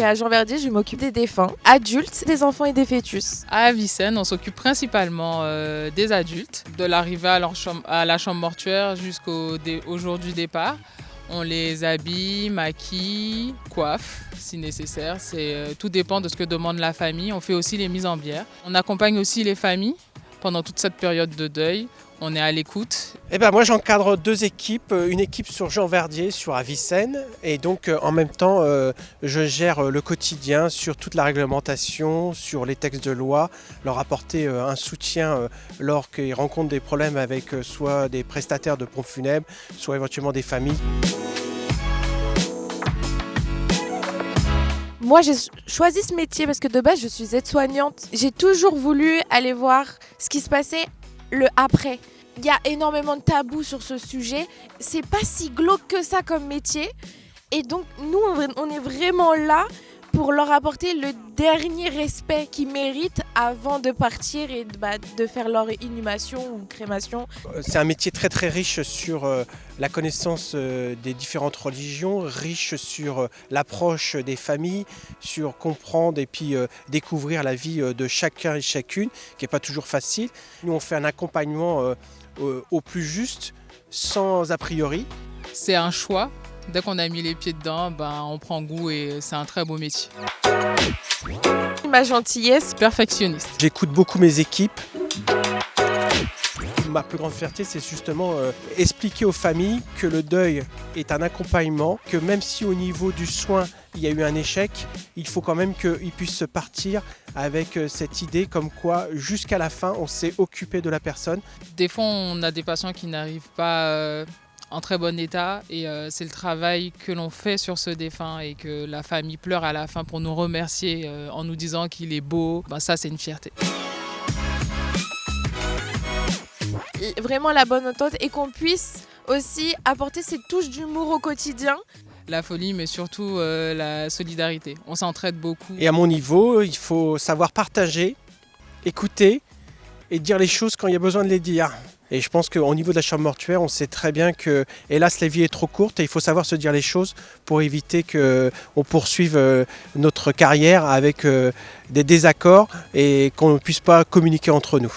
à Jean Verdier, je m'occupe des défunts, adultes, des enfants et des fœtus. À Avicenne, on s'occupe principalement des adultes, de l'arrivée à la chambre mortuaire jusqu'au jour du départ. On les habille, maquille, coiffe si nécessaire. Tout dépend de ce que demande la famille. On fait aussi les mises en bière. On accompagne aussi les familles pendant toute cette période de deuil. On est à l'écoute. Moi j'encadre 2 équipes, une équipe sur Jean Verdier, sur Avicenne, et donc en même temps je gère le quotidien sur toute la réglementation, sur les textes de loi, leur apporter un soutien lorsqu'ils rencontrent des problèmes avec soit des prestataires de pompes funèbres, soit éventuellement des familles. Moi, j'ai choisi ce métier parce que de base, je suis aide-soignante. J'ai toujours voulu aller voir ce qui se passait le après. Il y a énormément de tabous sur ce sujet. C'est pas si glauque que ça comme métier. Et donc, nous, on est vraiment là pour leur apporter le dernier respect qu'ils méritent avant de partir et de faire leur inhumation ou crémation. C'est un métier très très riche sur la connaissance des différentes religions, riche sur l'approche des familles, sur comprendre et puis découvrir la vie de chacun et chacune, qui n'est pas toujours facile. Nous, on fait un accompagnement au plus juste, sans a priori. C'est un choix. Dès qu'on a mis les pieds dedans, on prend goût et c'est un très beau métier. Ma gentillesse. Perfectionniste. J'écoute beaucoup mes équipes. Ma plus grande fierté, c'est justement expliquer aux familles que le deuil est un accompagnement, que même si au niveau du soin, il y a eu un échec, il faut quand même qu'ils puissent partir avec cette idée comme quoi, jusqu'à la fin, on s'est occupé de la personne. Des fois, on a des patients qui n'arrivent pas en très bon état et c'est le travail que l'on fait sur ce défunt et que la famille pleure à la fin pour nous remercier en nous disant qu'il est beau. Ça, c'est une fierté. Vraiment la bonne entente et qu'on puisse aussi apporter cette touche d'humour au quotidien. La folie, mais surtout la solidarité. On s'entraide beaucoup. Et à mon niveau, il faut savoir partager, écouter et dire les choses quand il y a besoin de les dire. Et je pense qu'au niveau de la chambre mortuaire, on sait très bien que, hélas, la vie est trop courte et il faut savoir se dire les choses pour éviter qu'on poursuive notre carrière avec des désaccords et qu'on ne puisse pas communiquer entre nous.